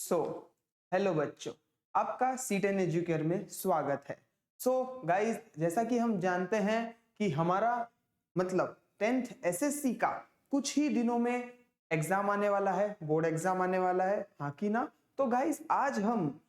So hello बच्चों, आपका C10 educare में स्वागत है। गाइज, जैसा कि हम जानते हैं कि हमारा मतलब 10th SSC का कुछ ही दिनों में एग्जाम आने वाला है, बोर्ड एग्जाम आने वाला है, हाँ कि ना। तो गाइज, आज हम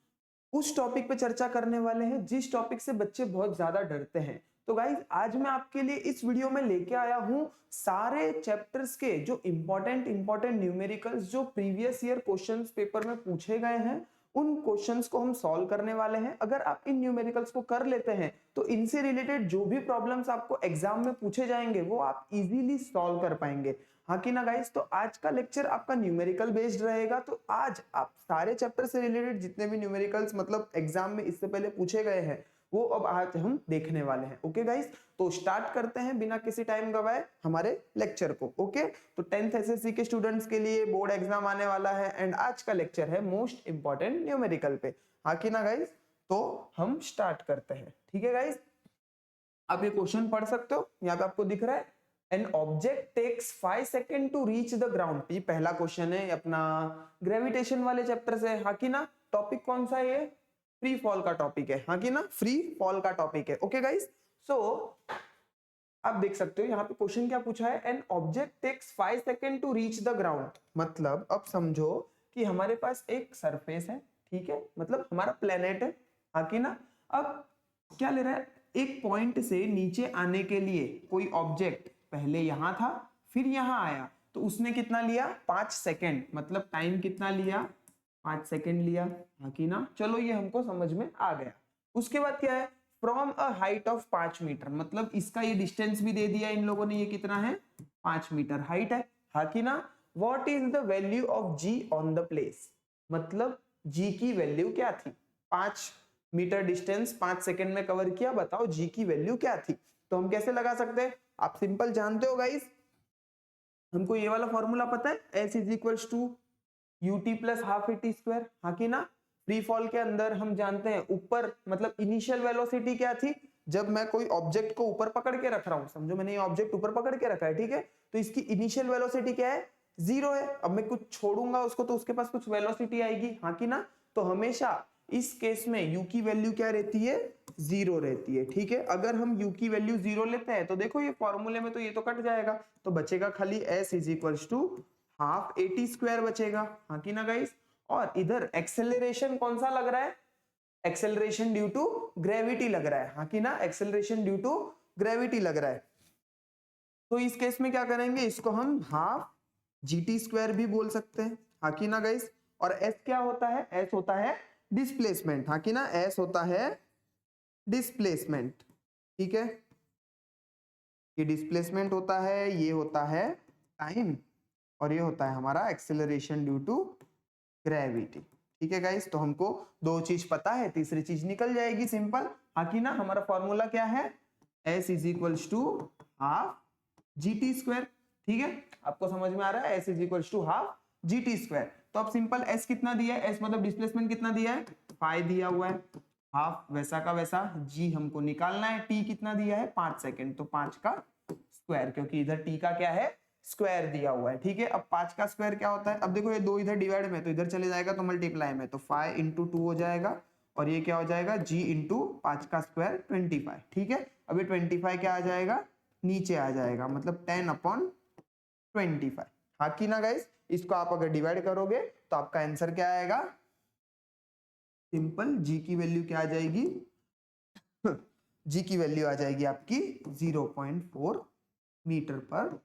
उस टॉपिक पे चर्चा करने वाले हैं जिस टॉपिक से बच्चे बहुत ज्यादा डरते हैं। तो गाइज, आज मैं आपके लिए इस वीडियो में लेके आया हूं सारे चैप्टर्स के जो इंपॉर्टेंट न्यूमेरिकल्स जो प्रीवियस ईयर क्वेश्चंस पेपर में पूछे गए हैं, उन क्वेश्चंस को हम सॉल्व करने वाले हैं। अगर आप इन न्यूमेरिकल्स को कर लेते हैं तो इनसे रिलेटेड जो भी प्रॉब्लम्स आपको एग्जाम में पूछे जाएंगे वो आप इजीली सॉल्व कर पाएंगे, हाँ कि ना गाइस। तो आज का लेक्चर आपका न्यूमेरिकल बेस्ड रहेगा। तो आज आप सारे चैप्टर से रिलेटेड जितने भी न्यूमेरिकल्स मतलब एग्जाम में इससे पहले पूछे गए हैं वो अब आज हम देखने वाले हैं। ओके गाइस, तो स्टार्ट करते हैं बिना किसी टाइम गवाए हमारे लेक्चर को। ओके, तो 10th SSC के स्टूडेंट्स के लिए बोर्ड एग्जाम आने वाला है एंड आज का लेक्चर है मोस्ट इंपॉर्टेंट न्यूमेरिकल पे, हाँ कि ना गाइस। तो हम स्टार्ट करते हैं, ठीक है गाइस। आप ये क्वेश्चन पढ़ सकते हो, यहाँ पे आपको दिख रहा है an object takes 5 second to reach the ground. ये पहला क्वेश्चन है अपना ग्रेविटेशन वाले चैप्टर से, हाँ कि ना। टॉपिक कौन सा है ये? फ्री फॉल का टॉपिक है, हाँ कि ना, फ्री फॉल का टॉपिक है। ओके गाइस, सो आप देख सकते हो यहाँ पे क्वेश्चन क्या पूछा है, an object takes 5 second to reach the ground. मतलब अब समझो कि हमारे पास एक सरफेस है, ठीक है, मतलब हमारा प्लेनेट है, हाँ कि ना। अब क्या ले रहा है, एक पॉइंट से नीचे आने के लिए कोई ऑब्जेक्ट पहले यहां था फिर यहां आया, तो उसने कितना लिया? 5 सेकेंड। मतलब टाइम कितना लिया? 5 सेकेंड लिया, हाँ कि ना। चलो ये हमको समझ में आ गया। उसके बाद क्या है, from a height of 5 metre, मतलब इसका ये डिस्टेंस भी दे दिया इन लोगों ने, ये कितना है? 5 मीटर हाइट है, हाँ कि ना। What is the value of ji on the place, मतलब जी की वैल्यू क्या थी? 5 मीटर डिस्टेंस 5 सेकेंड में कवर किया, बताओ जी की वैल्यू क्या थी? तो हम कैसे लगा सकते हैं? आप सिंपल जानते हो गाइस, हमको ये वाला फॉर्मूला पता है, s is equals to u t plus half a t square, हाँ कि ना। फ्री फॉल के अंदर हम जानते हैं ऊपर मतलब इनिशियल वेलोसिटी क्या थी, जब मैं कोई ऑब्जेक्ट को ऊपर पकड़ के रख रहा हूं, समझो मैंने ये ऑब्जेक्ट ऊपर पकड़ के रखा है, ठीक है, तो इसकी इनिशियल वेलोसिटी क्या है? 0 है। अब मैं कुछ छोड़ूंगा उसको तो उसके पास कुछ वेलोसिटी आएगी, हाँ कि ना। तो हमेशा इस केस में u की वैल्यू क्या रहती है? 0 रहती है, ठीक है। अगर हम u की वैल्यू 0 लेते हैं तो देखो ये फॉर्मूले में तो ये तो कट जाएगा, तो बचेगा खाली s is equals to half a t square बचेगा, हाँ कि ना गाइस। और इधर एक्सेलरेशन कौन सा लग रहा है? एक्सेलरेशन ड्यू टू ग्रेविटी लग रहा है, हाँ कि ना। एक्सेलरेशन ड्यू टू ग्रेविटी लग रहा है। तो इस केस में क्या करेंगे, इसको हम हाफ जीटी स्क्वायर भी बोल सकते हैं, हाँ कि ना गाइस। और एस क्या होता है? एस होता है डिस्प्लेसमेंट, हाँ कि ना। एस होता है डिस्प्लेसमेंट, ठीक है। ये डिस्प्लेसमेंट होता है, ये होता है टाइम, और ये होता है हमारा एक्सेलरेशन ड्यू टू ग्रेविटी, ठीक है गाइस। तो हमको दो चीज पता है, तीसरी चीज निकल जाएगी सिंपल, हाँ कि ना। हमारा फॉर्मूला क्या है? S is equals to half g t square, ठीक है। आपको समझ में आ रहा है, s is equals to half g t square. तो अब सिंपल एस कितना दिया है? एस मतलब डिस्प्लेसमेंट कितना दिया है? 5 दिया हुआ है, हाफ वैसा का वैसा। जी हमको निकालना है, टी कितना दिया है? 5 सेकेंड, तो 5 का स्क्वायर, क्योंकि इधर टी का क्या है? स्क्वायर दिया हुआ है, ठीक है। अब 5 का स्क्वायर क्या होता है? अब देखो ये दो इधर डिवाइड में तो इधर चले जाएगा तो मल्टीप्लाई में, तो 5 इंटू 2 हो जाएगा, और ये क्या हो जाएगा? जी इंटू 5 का स्क्वायर 25, ठीक है। अब ये 25 क्या आ जाएगा? नीचे आ जाएगा, मतलब 10/25, हाँ कि ना गाइस। इसको आप अगर डिवाइड करोगे तो आपका आंसर क्या आएगा? सिंपल जी की वैल्यू क्या आ जाएगी? जी की वैल्यू आ जाएगी आपकी 0.4 मीटर पर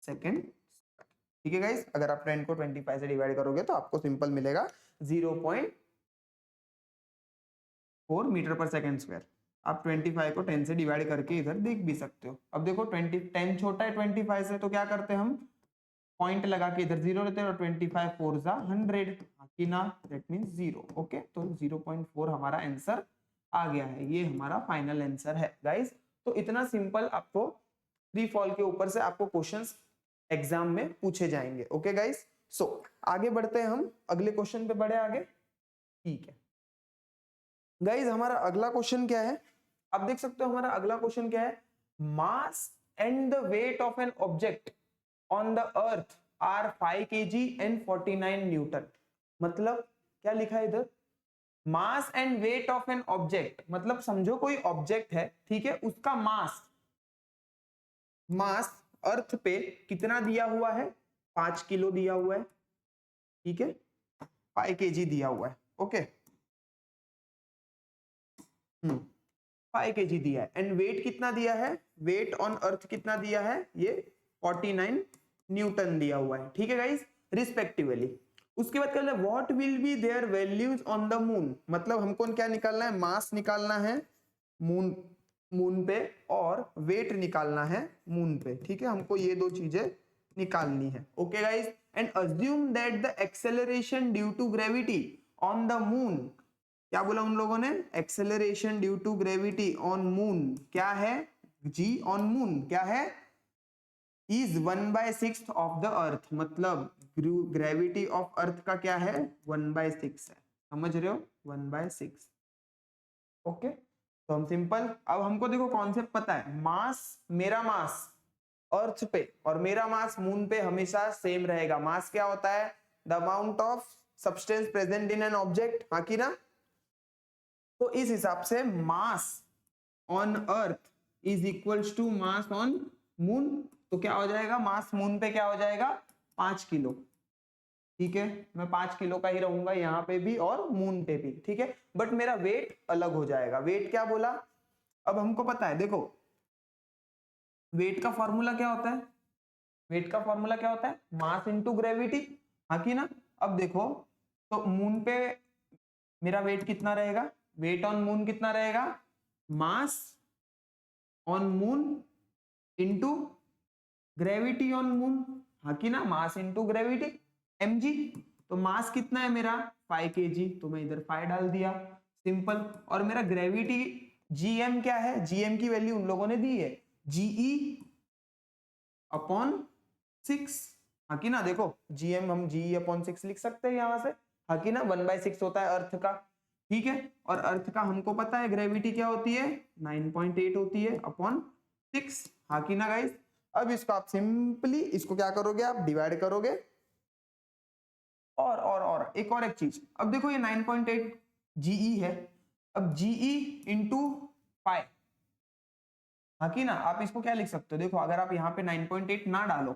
सेकेंड, ठीक है गाइस। अगर आप 10 को 25 से डिवाइड करोगे तो आपको सिंपल मिलेगा 0.4 मीटर पर सेकेंड स्क्वायर। आप 25 को 10 से डिवाइड करके इधर देख भी सकते हो। अब देखो 10 छोटा है 25 से, तो क्या करते हैं हम? पॉइंट लगा के इधर 0 लेते हैं, और 25 4 जा 100, कि ना, दैट मींस 0। ओके, तो 0.4 हमारा आंसर आ गया है, ये हमारा फाइनल आंसर है गाइस। तो इतना सिंपल आपको फ्री फॉल के ऊपर से आपको क्वेश्चंस एग्जाम में पूछे जाएंगे। ओके गाइस, सो आगे बढ़ते हैं, हम अगले क्वेश्चन पे बढ़े आगे, ठीक है गाइस। हमारा अगला क्वेश्चन क्या है? आप देख सकते हो हमारा अगला क्वेश्चन क्या है, mass and the weight of an object on the earth are 5 kg and 49 newton. मतलब क्या लिखा है इधर, mass and weight of an object, मतलब समझो कोई ऑब्जेक्ट है, ठीक है, उसका मास अर्थ पे कितना दिया हुआ है, 5 किलो दिया हुआ है, ठीक है, 5 kg दिया हुआ है, ओके, 5 kg दिया है, एंड वेट कितना दिया है, वेट ऑन अर्थ कितना दिया है, ये 49 न्यूटन दिया हुआ है, ठीक है गाइस, रिस्पेक्टिवली। उसके बाद कहते हैं what will be there values on the moon, मतलब हमको क्या निकालना है, मास निकालना है मून पे और वेट निकालना है मून पे, ठीक है, हमको ये दो चीजें निकालनी है, okay guys. And assume that the acceleration due to gravity on the moon, क्या बोला उन लोगों ने, acceleration due to gravity on moon क्या है, जी ऑन मून क्या है, इज 1/6 ऑफ द अर्थ, मतलब ग्रेविटी ऑफ अर्थ का क्या है, 1/6 है, समझ रहे हो, 1/6, ओके। तो हम सिंपल, अब हमको देखो कॉन्सेप्ट पता है, मास, मेरा मास अर्थ पे और मेरा मास मून पे हमेशा सेम रहेगा। मास क्या होता है, the amount of substance present in an object, हाँ की ना। तो इस हिसाब से mass on earth is equals to mass on moon, तो क्या हो जाएगा, मास मून पे क्या हो जाएगा, 5 किलो, ठीक है, मैं 5 किलो का ही रहूंगा यहाँ पे भी और मून पे भी, ठीक है, बट मेरा वेट अलग हो जाएगा। वेट क्या बोला, अब हमको पता है, देखो वेट का फॉर्मूला क्या होता है, वेट का फॉर्मूला क्या होता है, मास इनटू ग्रेविटी, हाँ की ना। अब देखो तो मून पे मेरा वेट कितना रहेगा, वेट ऑन मून कितना रहेगा, मास on moon into gravity on moon, हाँ की ना, मास इनटू ग्रेविटी mg, तो मास कितना है मेरा 5 kg, तो मैं इधर 5 डाल दिया, सिंपल। और मेरा ग्रेविटी gm क्या है, gm की वैल्यू उन लोगों ने दी है ge अपॉन 6, हाँ की ना, देखो gm हम ge अपॉन 6 लिख सकते हैं यहां से, हाँ की ना, 1/6 होता है अर्थ का, ठीक है, और अर्थ का हमको पता है ग्रेविटी क्या होती है, 9.8 होती है अपॉन 6, हाँ की ना गाइस। अब इसको आप सिंपली इसको क्या करोगे, आप डिवाइड करोगे, और एक चीज, अब देखो ये 9.8 GE है, अब GE इंटू 5, हाँ की ना, आप इसको क्या लिख सकते हो, देखो अगर आप यहाँ पे 9.8 ना डालो,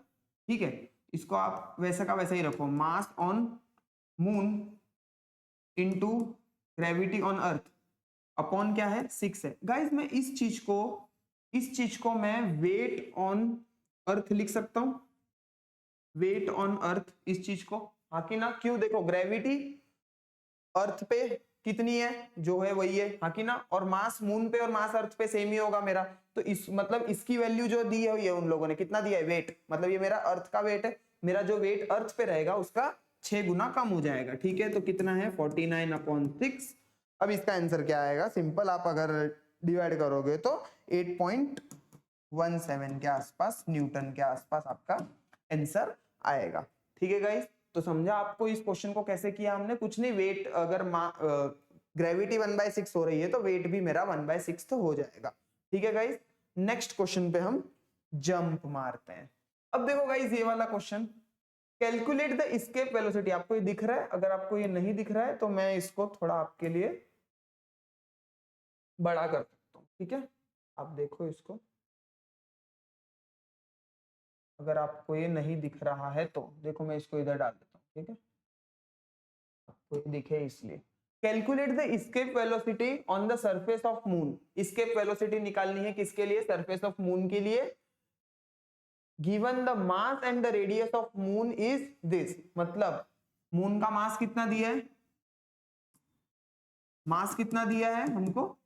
ठीक है, इसको आप वैसा का वैसा ही रखो, मास on moon into gravity on earth upon क्या है 6 है। गाइज मैं इस चीज को मैं वेट ऑन अर्थ लिख सकता हूं, वेट ऑन अर्थ इस चीज को, हाँ की ना, क्यों, देखो ग्रेविटी अर्थ पे कितनी है, जो है वही है, हाँ की ना, और मास मून पे और मास अर्थ पे सेम ही होगा मेरा, तो इस मतलब इसकी वैल्यू जो दी है उन लोगों ने कितना दिया है, वेट, मतलब ये मेरा अर्थ का वेट है, मेरा जो वेट अर्थ पे रहेगा उसका 6 गुना कम हो जाएगा, ठीक है, तो कितना है 49/6। अब इसका आंसर क्या आएगा, सिंपल, आप अगर डिवाइड करोगे तो 8.17 के आसपास, न्यूटन के आसपास आपका आंसर आएगा, ठीक है गाइस। तो समझा आपको इस क्वेश्चन को कैसे किया हमने, कुछ नहीं, वेट अगर ग्रेविटी 1/6 हो रही है तो वेट भी मेरा 1/6 हो जाएगा, ठीक है गाइस। नेक्स्ट क्वेश्चन पे हम जंप मारते हैं। अब देखो गाइस ये वाला question, calculate the escape velocity, आपको ये दिख रहा है, अगर आपको ये नहीं दिख रहा है तो मैं इसको थोड़ा आपके लिए बड़ा कर सकता हूँ, ठीक है, आप देखो इसको, अगर आपको ये नहीं दिख रहा है तो देखो मैं इसको इधर डाल देता हूँ, ठीक है, आपको ये दिखे इसलिए। Calculate the escape velocity on the surface of moon, escape velocity निकालनी है किसके लिए, सरफेस ऑफ मून के लिए। Given the mass and the radius of moon is this, मतलब मून का मास कितना दिया है, मास कितना दिया है हमको,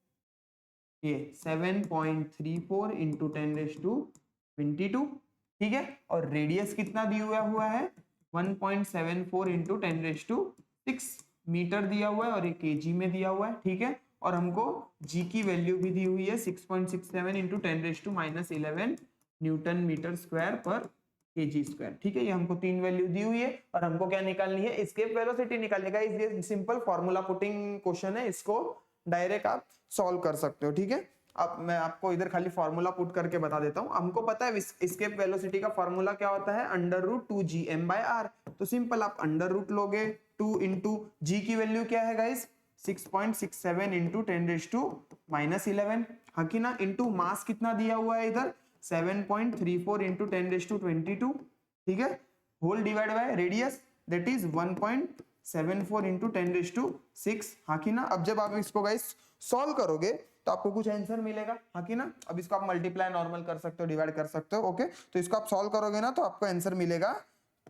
ये 7.34 इंटू 10⁻²², ठीक है, और रेडियस कितना दिया हुआ है 1.74 इंटू 10⁻6 मीटर दिया हुआ है, और ये केजी में दिया हुआ है, ठीक है, और हमको जी की वैल्यू भी दी हुई है 6.67 इंटू 10⁻⁻11 न्यूटन मीटर स्क्वायर पर केजी स्क्वायर, ठीक है, ये हमको 3 वैल्यू दी हुई है, और हमको क्या निकालनी है, एस्केप वेलोसिटी निकालने का। ये सिंपल फॉर्मूला पुटिंग क्वेश्चन है, इसको डायरेक्ट आप सॉल्व कर सकते हो, ठीक है। अब मैं आपको इधर खाली फॉर्मूला पुट करके बता देता हूं। हमको पता है एस्केप वेलोसिटी का फॉर्मूला क्या होता है, √2gm/r, तो सिंपल आप √ लोगे 2 इंटू जी की वैल्यू क्या है गाइस 6.67 इंटू 10⁻⁻11 हाँ कि ना, इंटू मास कितना दिया हुआ है इधर 7.34 इंटू 10⁻22 ठीक है, whole divide by radius that is 1.74 into 10⁻6 हाँ कि ना। अब जब आप इसको गाइस सॉल्व करोगे तो आपको कुछ आंसर मिलेगा हाँ कि ना। अब इसको आप मल्टीप्लाई नॉर्मल कर सकते हो, डिवाइड कर सकते हो ओके। तो इसको आप सॉल्व करोगे ना तो आपको आंसर मिलेगा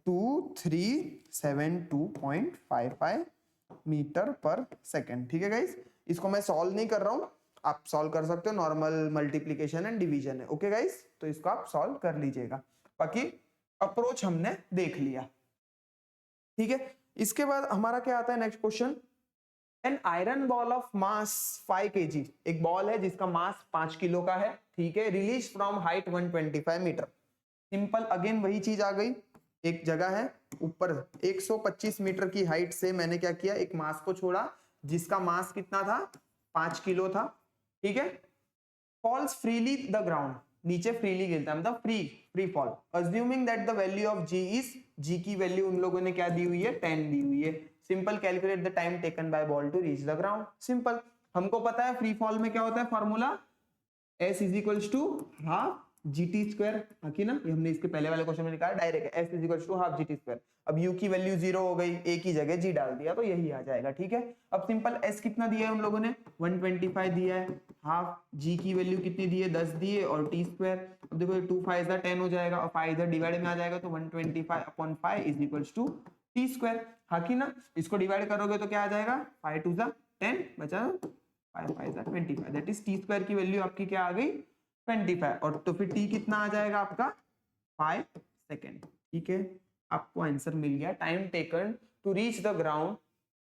2372.55 मीटर पर सेकेंड ठीक है गाइस। इसको मैं सॉल्व नहीं कर रहा हूं, आप सॉल्व कर सकते हो, नॉर्मल मल्टीप्लीकेशन एंड डिवीजन है ओके गाइस। तो इसको आप सॉल्व कर लीजिएगा, बाकी अप्रोच हमने देख लिया ठीक है। इसके बाद हमारा क्या आता है next question, an iron ball of mass 5 kg, एक बॉल है जिसका मास 5 किलो का है ठीक है, release from height 125 metre. Simple again वही चीज आ गई, एक जगह है ऊपर 125 मीटर की हाइट से मैंने क्या किया, एक मास को छोड़ा जिसका मास कितना था 5 किलो था ठीक है। फॉल्स फ्रीली द ग्राउंड, नीचे फ्रीली गिरता है मतलब free fall, assuming that the value of G is, G की वैल्यू उन लोगों ने क्या दी हुई है 10 दी हुई है। Simple calculate the time taken by ball to reach the ground. Simple, हमको पता है फ्री फॉल में क्या होता है formula, S is equals to half g t square हाँ कि ना, ये हमने इसके पहले वाले क्वेश्चन में निकाला direct, S is equals to half g t square. अब U की वैल्यू 0 हो गई, A की जगह G डाल दिया तो यही आ जाएगा ठीक है। अब सिंपल S कितना दिया है उन लोगों ने 125 दिया है, हाफ G की वैल्यू कितनी दी है 10 दी है, और टी स्क्वायर, अब देखो 2 5 इधर 10 हो जाएगा और 5 इधर डिवाइड में आ जाएगा तो 125/5 is equals to t square हाँ कि ना। इसको डिवाइड करोगे तो क्या आ जाएगा 5 2 10 बचा 5 5 25, दैट इज टी स्क्वायर की वैल्यू आपकी क्या आ गई 25, और तो फिर टी कितना आ जाएगा आपका 5 सेकेंड ठीक है। आपको आंसर मिल गया, time taken to reach the ground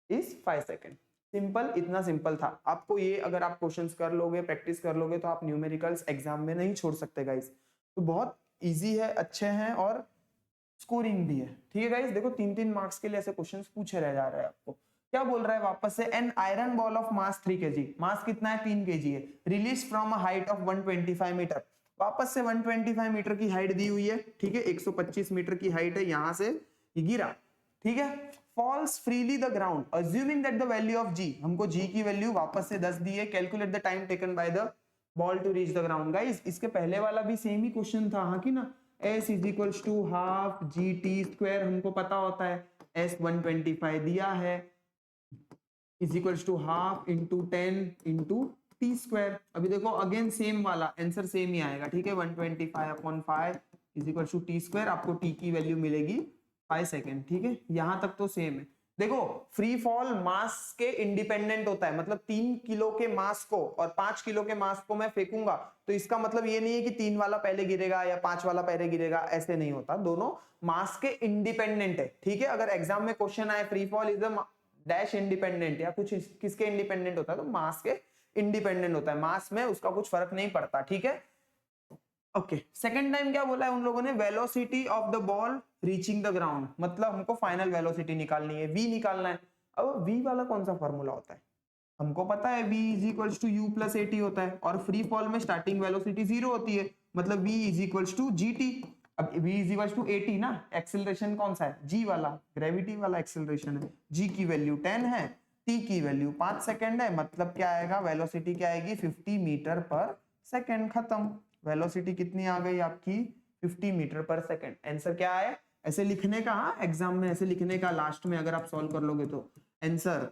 is 5 second. Simple, इतना सिंपल था। आपको ये अगर आप क्वेश्चंस कर लोगे, प्रैक्टिस कर लोगे तो आप न्यूमेरिकल्स एग्जाम में नहीं छोड़ सकते गाइस। तो बहुत इजी है, अच्छे हैं और स्कोरिंग भी है ठीक है गाइस। देखो 3-3 मार्क्स के लिए ऐसे क्वेश्चंस पूछे रह जा रहे हैं आपको। क्या बोल रहा है वापस से, an iron ball of mass 3 kg, mass कितना है 3 kg है, release from a height of 125 metre. वापस से 125 मीटर की हाइट दी हुई है ठीक है, 125 मीटर की हाइट है, यहां से ये गिरा ठीक है। Falls freely the ground assuming that the value of G, हमको जी की वैल्यू वापस से 10 दी है, calculate the time taken by the ball to reach the ground. Guys इसके पहले वाला भी सेम ही क्वेश्चन था हाँ कि ना, S is equals to half g t square, हमको पता होता है S 125 दिया है, is equals to half into 10 into t square. अभी देखो अगेन सेम वाला आंसर सेम ही आएगा ठीक है, 125/5 is equals to t square, आपको टी की वैल्यू मिलेगी 5 सेकेंड ठीक है। यहां तक तो सेम है। देखो फ्री फॉल मास के इंडिपेंडेंट होता है, मतलब 3 किलो के मास को और 5 किलो के मास को मैं फेंकूंगा तो इसका मतलब ये नहीं है कि 3 वाला पहले गिरेगा या 5 वाला पहले गिरेगा, ऐसे नहीं होता, दोनों मास के इंडिपेंडेंट है ठीक है। अगर एग्जाम में क्वेश्चन आए free fall is the dash independent या कुछ किसके इंडिपेंडेंट होता है, तो मास के इंडिपेंडेंट होता है, मास में उसका कुछ फर्क नहीं पड़ता ठीक है। ओके, सेकंड टाइम क्या बोला है उन लोगों ने, velocity of the ball reaching the ground, मतलब हमको फाइनल वेलोसिटी निकालनी है, v निकालना है। अब v वाला कौन सा फॉर्मूला होता है, हमको पता है v is equals to u plus at होता है, और फ्री फॉल में स्टार्टिंग वेलोसिटी 0 होती है, मतलब v is equals to gt। अब v is equals to at ना, एक्सेलरेशन कौन सा है g वाला, ग्रेविटी वाला एक्सेलरेशन है, g की वैल्यू 10 है, t की वैल्यू 5 सेकेंड है, मतलब क्या आएगा वेलोसिटी क्या आएगी 50 मीटर पर सेकेंड। खत्म, वेलोसिटी कितनी आ गई आपकी 50 मीटर पर सेकेंड। आंसर क्या है, ऐसे लिखने का, हाँ एग्जाम में ऐसे लिखने का, लास्ट में अगर आप सॉल्व कर लोगे तो आंसर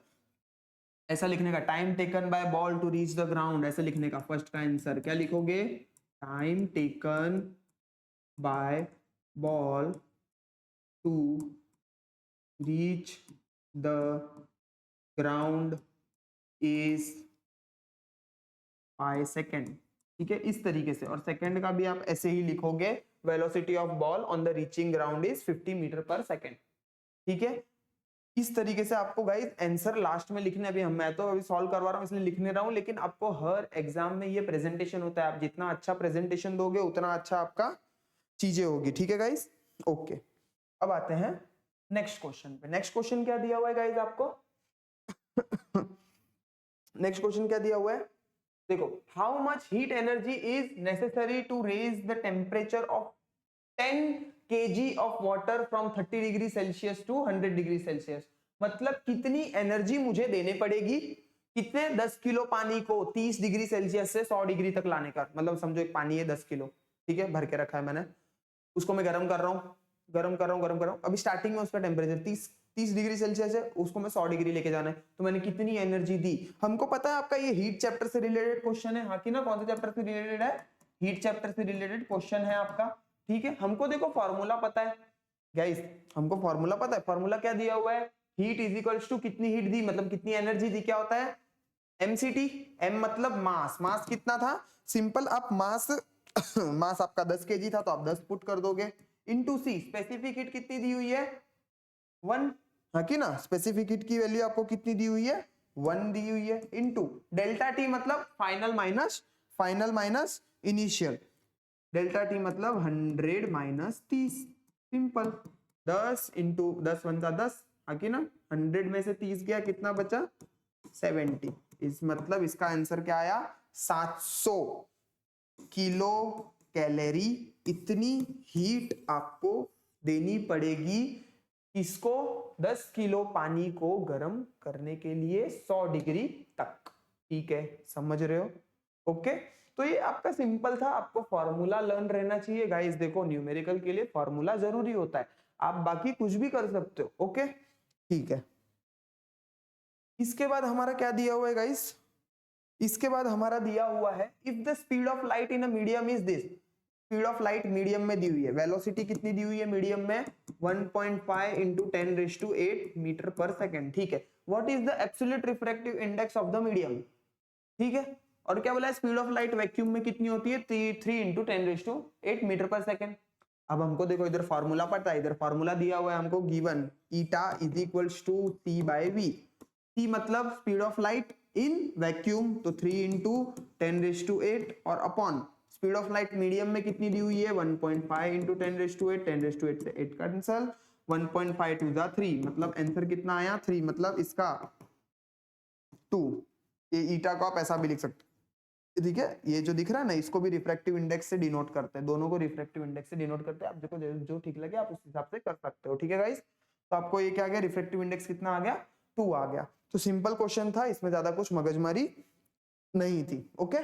ऐसा लिखने का, time taken by ball to reach the ground, ऐसे लिखने का। फर्स्ट का आंसर क्या लिखोगे, time taken by ball to reach the ground is 5 second ठीक है, इस तरीके से। और सेकंड का भी आप ऐसे ही लिखोगे, velocity of ball on the reaching ground is 50 metre per second ठीक है। इस तरीके से आपको गाइस आंसर लास्ट में लिखने, अभी मैं तो अभी सॉल्व करवा रहा हूं इसलिए लिखने रहा हूं, लेकिन आपको हर एग्जाम में ये प्रेजेंटेशन होता है, आप जितना अच्छा प्रेजेंटेशन दोगे उतना अच्छा आपका चीजें होगी ठीक है गाइस। ओके, अब आते हैं नेक्स्ट क्वेश्चन पे। नेक्स्ट क्वेश्चन क्या दिया हुआ है गाइस आपको नेक्स्ट क्वेश्चन क्या दिया हुआ है, देखो, how much heat energy is necessary to raise the temperature of 10 kg of water from 30 degree Celsius to 100 degree Celsius. मतलब कितनी एनर्जी मुझे देने पड़ेगी, कितने 10 किलो पानी को 30 डिग्री सेल्सियस से 100 डिग्री तक लाने का। मतलब समझो एक पानी है 10 किलो, ठीक है, भर के रखा है मैंने, उसको मैं गर्म कर रहा हूँ, गर्म कर रहा हूँ। अभी स्टार्टिंग में उसका टेम्परेचर 30 डिग्री सेल्सियस है, उसको मैं 100 डिग्री लेके जाना है, तो मैंने कितनी एनर्जी दी। हमको पता है आपका ये हीट चैप्टर से रिलेटेड क्वेश्चन है, हाँ कि ना, कौन से चैप्टर से रिलेटेड है, हीट चैप्टर से रिलेटेड क्वेश्चन है आपका, ठीक है। हमको देखो फॉर्मूला पता है गाइस, हमको फॉर्मूला पता है। फॉर्मूला क्या दिया हुआ है, हीट इज इक्वल्स टू कितनी हीट दी, मतलब कितनी एनर्जी दी, क्या होता है mct, m मतलब मास, मास कितना था, सिंपल आप मास मास आपका 10 केजी था तो आप 10 पुट कर दोगे, इनटू सी, स्पेसिफिक हीट कितनी दी हुई है 1, हाँ कि ना, स्पेसिफिक हीट की वैल्यू आपको कितनी दी हुई है 1 दी हुई है, इनटू डेल्टा टी मतलब final minus initial, delta T मतलब 100 माइनस 30, सिंपल 10 इंटू 10 वन का 10, हाँ कि ना, 100 में से 30 गया, कितना बचा 70, इस मतलब इसका आंसर क्या आया 700 किलो कैलोरी। इतनी हीट आपको देनी पड़ेगी इसको 10 किलो पानी को गर्म करने के लिए 100 डिग्री तक, ठीक है, समझ रहे हो, ओके। तो ये आपका सिंपल था, आपको फॉर्मूला लर्न रहना चाहिए गाइस। देखो न्यूमेरिकल के लिए फॉर्मूला जरूरी होता है, आप बाकी कुछ भी कर सकते हो, ओके, ठीक है। इसके बाद हमारा क्या दिया हुआ है गाइस, इसके बाद हमारा दिया हुआ है if the speed of light in a medium is this, speed of light medium में दी हुई है, वेलोसिटी कितनी दी हुई है मीडियम में 1.5 इंटू 10⁸ मीटर पर सेकेंड, ठीक है। What is the absolute refractive index of the medium, ठीक है। और क्या बोला है, स्पीड ऑफ लाइट वैक्यूम में कितनी होती है 3 इंटू 10⁸ मीटर पर सेकेंड। अब हमको देखो इधर फॉर्मूला पता है, इधर फॉर्मूला दिया हुआ है हमको, given eta is equals to C by V, C मतलब speed of light in vacuum, तो 3 इंटू 10⁸, और upon speed of light medium में कितनी दी हुई है 1.5 इंटू 10⁸, 10⁸ से 8 कैंसल, 1.5 टू द 3, मतलब आंसर कितना आया 3, मतलब इसका 2, ये ईटा को आप ऐसा भी लिख सकते हो, ठीक है। ये जो दिख रहा है ना, इसको भी रिफ्रैक्टिव इंडेक्स से डिनोट करते हैं, दोनों को रिफ्रैक्टिव इंडेक्स से डिनोट करते हैं, आप देखो जो ठीक लगे आप उस हिसाब से कर सकते हो, ठीक है गाइस। तो आपको ये क्या आ गया, रिफ्रैक्टिव इंडेक्स कितना आ गया 2 आ गया। तो सिंपल क्वेश्चन था, इसमें ज्यादा कुछ मगजमारी नहीं थी, ओके।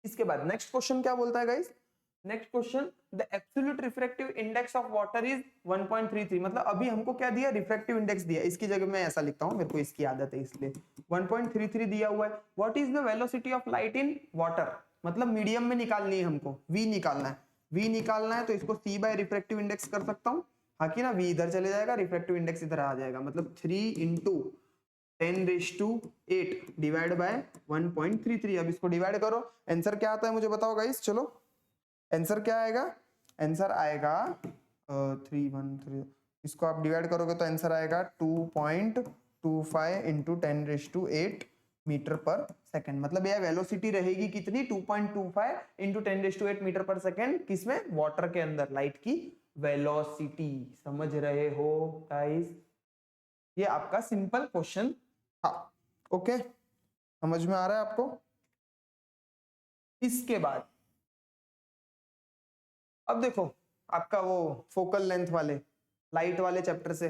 इसके बाद नेक्स्ट क्वेश्चन क्या बोलता है guys, next question the absolute refractive index of water is 1.33, मतलब अभी हमको क्या दिया रिफ्रैक्टिव इंडेक्स दिया, इसकी जगह मैं ऐसा लिखता हूं, मेरे को इसकी आदत है इसलिए 1.33 दिया हुआ है। What is the velocity of light in water, मतलब मीडियम में निकालनी है हमको, v निकालना है, v निकालना है तो इसको c बाय रिफ्रैक्टिव इंडेक्स कर सकता हूं, हाँ कि ना, v इधर चले जाएगा, रिफ्रैक्टिव इंडेक्स इधर आ जाएगा, मतलब 3 इंटू 10⁸ डिवाइड बाय 1.33। अब इसको डिवाइड करो, आंसर क्या आता है मुझे बताओ गाइस, चलो आंसर क्या आएगा, आंसर आएगा 313, इसको आप डिवाइड करोगे तो आंसर आएगा 2.25 इंटू 10⁸ मीटर पर सेकेंड, मतलब यह वेलोसिटी रहेगी कितनी 2.25 इंटू 10⁸ मीटर पर सेकेंड, किसमें वाटर के अंदर, लाइट की वेलोसिटी, समझ रहे हो गाइस। ये आपका सिंपल क्वेश्चन था, ओके, समझ में आ रहा है आपको। इसके बाद अब देखो आपका वो फोकल लेंथ वाले, लाइट वाले चैप्टर से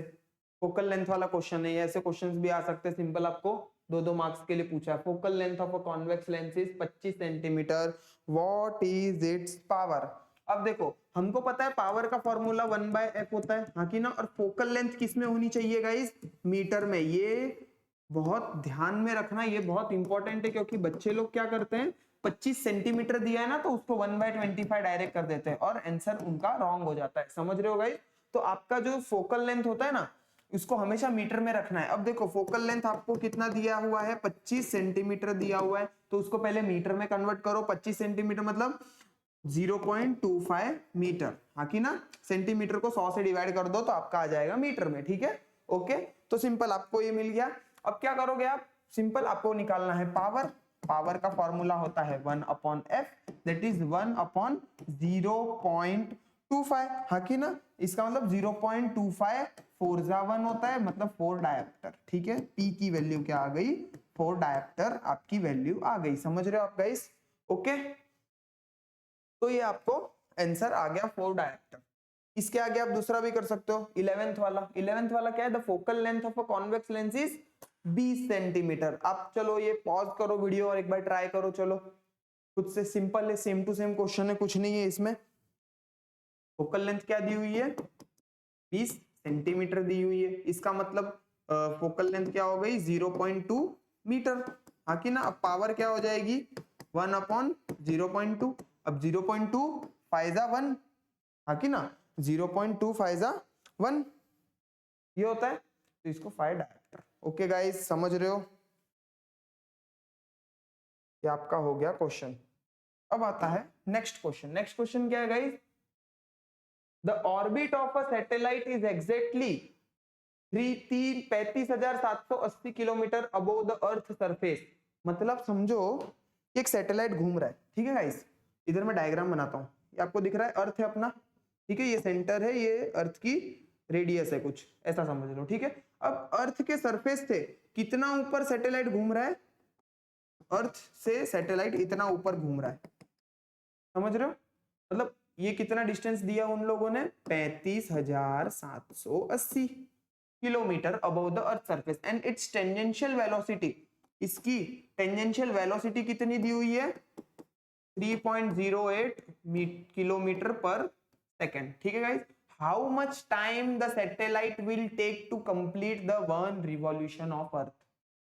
फोकल लेंथ वाला क्वेश्चन है, ऐसे क्वेश्चंस भी आ सकते हैं सिंपल, आपको 2-2 मार्क्स के लिए पूछा है। Focal length of a convex lens is 25 centimetre, what is it's power. अब देखो हमको पता है पावर का फॉर्मूला 1/f होता है, हाँ कि ना, और फोकल लेंथ किस में होनी चाहिए गाइस, मीटर में। ये बहुत ध्यान में रखना, ये बहुत इंपॉर्टेंट है, क्योंकि बच्चे लोग क्या करते हैं 25 सेंटीमीटर दिया है ना तो उसको 1/25 डायरेक्ट कर देते हैं और आंसर उनका रॉन्ग हो जाता है, समझ रहे हो गाइस। तो आपका जो फोकल लेंथ होता है ना, इसको हमेशा मीटर में रखना है। अब देखो फोकल लेंथ आपको कितना दिया हुआ है 25 सेंटीमीटर दिया हुआ है, तो उसको पहले मीटर में कन्वर्ट करो। 25 सेंटीमीटर मतलब 0.25 मीटर, हाँ कि ना, सेंटीमीटर को 100 से डिवाइड कर दो तो आपका आ जाएगा मीटर में, ठीक है, ओके। तो सिंपल आपको ये मिल गया। अब क्या करोगे आप, सिंपल आपको निकालना है पावर, पावर का फॉर्मूला होता है 1/f, दैट इज 1/0.25, हाँ कि ना, इसका मतलब 0.25 4 जा 1 होता है, मतलब 4 डायप्टर, ठीक है। p की वैल्यू क्या आ गई 4 डायप्टर आपकी वैल्यू आ गई, समझ रहे हो आप गाइस, ओके। तो ये आपको आंसर आ गया 4 डायप्टर, इसके आगे आप दूसरा भी कर सकते हो, 11th वाला। 11th वाला क्या है, the focal length of a convex lens is 20 centimetre. आप चलो ये पॉज करो वीडियो और एक बार ट्राई करो, चलो खुद से, सिंपल है, सेम टू सेम क्वेश्चन है, कुछ नहीं है इसमें। फोकल लेंथ क्या दी हुई है, 20 सेंटीमीटर दी हुई है, इसका मतलब फोकल लेंथ क्या हो गई, 0.2 मीटर, हाँ कि ना। अब पावर क्या हो जाएगी, 1/0.2। अब 0.2 फाइजा 1, हाँ कि ना, 0.2 फाइजा 1 ये होता है, तो इसको फाइव डायरेक्टर। ओके गाइस, समझ रहे हो, ये आपका हो गया क्वेश्चन। अब आता है नेक्स्ट क्वेश्चन। नेक्स्ट क्वेश्चन क्या है guys, the orbit of a satellite is exactly 35,780 kilometre above the earth surface. मतलब समझो एक सैटेलाइट घूम रहा है, ठीक है गाइस, इधर मैं डायग्राम बनाता हूँ, ये आपको दिख रहा है, अर्थ है अपना, ठीक है, ये सेंटर है, ये अर्थ की रेडियस है कुछ, ऐसा समझ लो, ठीक है। अब अर्थ के सरफेस से कितना ऊपर सैटेलाइट घूम रहा है, अर्थ से सैटेलाइट इतना ऊपर घूम रहा है, समझ रहे हो, मतलब ये कितना डिस्टेंस दिया उन लोगों ने, 35,780 kilometre above the earth surface, and it's tangential velocity, इसकी टेंजेंशियल वेलोसिटी कितनी दी हुई है, 3.08 किलोमीटर पर सेकेंड, ठीक है guys. How much time the satellite will take to complete the one revolution of earth.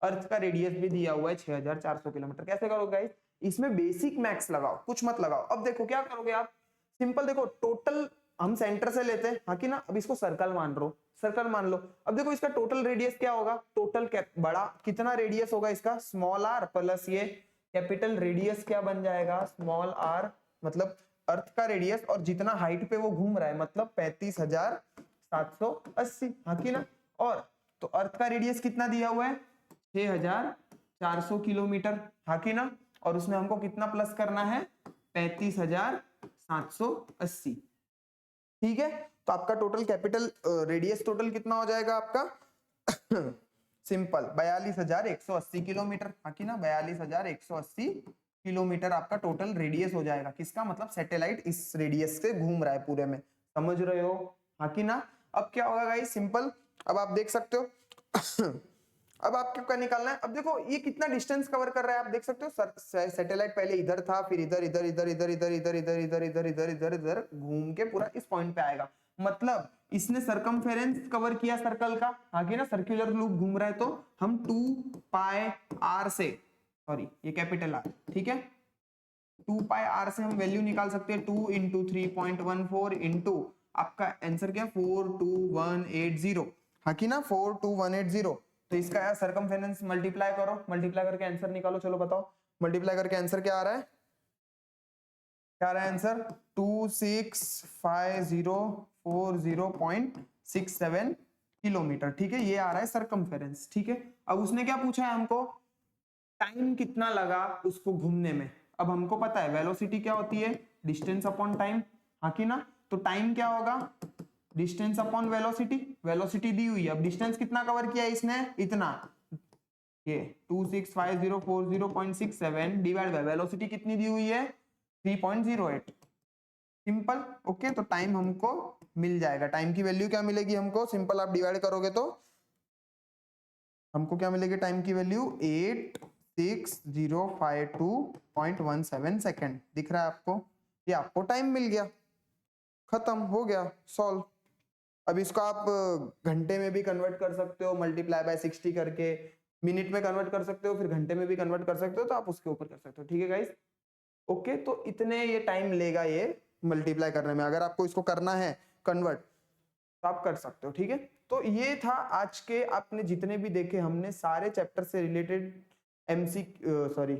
Earth का रेडियस भी दिया हुआ है 6,400 किलोमीटर। कैसे करोगे गाइस, इसमें बेसिक मैथ्स लगाओ, कुछ मत लगाओ। अब देखो क्या करोगे आप, सिंपल देखो, टोटल हम सेंटर से लेते हैं, हाँ कि ना। अब इसको सर्कल मान लो, सर्कल मान लो। अब देखो इसका टोटल रेडियस क्या होगा, टोटल बड़ा कितना रेडियस होगा इसका, स्मॉल आर प्लस ये कैपिटल रेडियस क्या बन जाएगा, स्मॉल आर, मतलब अर्थ का रेडियस, और जितना हाइट पे वो घूम रहा है, मतलब 35,780, हाँ कि ना। और तो अर्थ का रेडियस कितना दिया हुआ है, 6,400 किलोमीटर, हाँ कि ना। और उसमें हमको कितना प्लस करना है, 35,780, ठीक है। तो आपका टोटल कैपिटल रेडियस टोटल कितना हो जाएगा आपका सिंपल 42,180 किलोमीटर, हाँ कि ना, 42,180 किलोमीटर आपका टोटल रेडियस हो जाएगा, किसका, मतलब सैटेलाइट इस रेडियस से घूम रहा है पूरे में, समझ रहे हो, हाँ कि ना। अब क्या होगा गाइस, सिंपल, अब आप देख सकते हो अब आपको क्या निकालना है, अब देखो ये कितना डिस्टेंस कवर कर रहा है, आप देख सकते हो, सैटेलाइट पहले इधर था, फिर इधर इधर इधर इधर इधर इधर इधर इधर इधर इधर इधर इधर घूम के पूरा इस पॉइंट पे आएगा, मतलब इसने सरकमफेरेंस कवर किया सर्कल का, आगे ना सर्कुलर लूप घूम रहा है, तो हम 2 पाई आर से, सॉरी ये कैपिटल आर, ठीक है, 2 पाई आर से हम वैल्यू निकाल सकते हैं, 2 इंटू 3.14 इंटू आपका आंसर क्या, 42180, हाँ कि ना, 42180। तो इसका यार सरकमफेरेंस मल्टीप्लाई करो, मल्टीप्लाई करके आंसर निकालो, चलो बताओ, मल्टीप्लाई करके आंसर क्या आ रहा है, क्या आ रहा है आंसर, 265040.67 किलोमीटर, ठीक है, ये आ रहा है सरकमफेरेंस, ठीक है। अब उसने क्या पूछा है हमको, टाइम कितना लगा उसको घूमने में। अब हमको पता है वेलोसिटी क्या होती है, डिस्टेंस अपॉन टाइम, हाँ कि ना। तो टाइम क्या होगा, डिस्टेंस अपॉन वेलोसिटी, वेलोसिटी दी हुई है, अब डिस्टेंस कितना कवर किया है इसने, इतना, ये 265040.67 डिवाइड बाय वेलोसिटी कितनी दी हुई है, 3.08, सिंपल। ओके, तो टाइम हमको मिल जाएगा, टाइम की वैल्यू क्या मिलेगी हमको, सिंपल आप डिवाइड करोगे तो हमको क्या मिलेगी, टाइम की वैल्यू 86052.17 सेकेंड, दिख रहा है आपको, ये आपको टाइम मिल गया, खत्म हो गया, सॉल्व। अब इसको आप घंटे में भी कन्वर्ट कर सकते हो, मल्टीप्लाई बाय 60 करके, मिनट में कन्वर्ट कर सकते हो, फिर घंटे में भी कन्वर्ट कर सकते हो, तो आप उसके ऊपर कर सकते हो, ठीक है गाइस। ओके, तो इतने ये टाइम लेगा ये मल्टीप्लाई करने में, अगर आपको इसको करना है कन्वर्ट तो आप कर सकते हो, ठीक है। तो ये था आज के, आपने जितने भी देखे हमने सारे चैप्टर से related MC sorry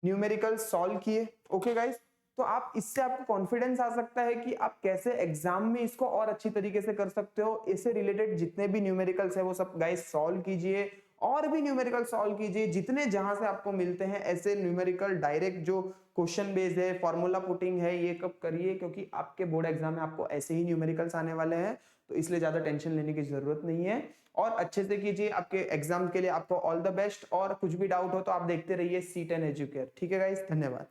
numerical solve किए। ओके गाइस, तो आप इससे आपको कॉन्फिडेंस आ सकता है कि आप कैसे एग्जाम में इसको और अच्छी तरीके से कर सकते हो। इससे रिलेटेड जितने भी न्यूमेरिकल्स है वो सब गाइस सॉल्व कीजिए, और भी न्यूमेरिकल सॉल्व कीजिए जितने जहां से आपको मिलते हैं ऐसे न्यूमेरिकल डायरेक्ट जो क्वेश्चन बेस्ड है, फॉर्मूला पुटिंग है, ये कब करिए, क्योंकि आपके बोर्ड एग्जाम में आपको ऐसे ही न्यूमेरिकल्स आने वाले हैं, तो इसलिए ज्यादा टेंशन लेने की जरूरत नहीं है। और अच्छे से कीजिए, आपके एग्जाम के लिए आपको ऑल द बेस्ट, और कुछ भी डाउट हो तो आप देखते रहिए C10 एजुकेयर। ठीक है गाइस, धन्यवाद।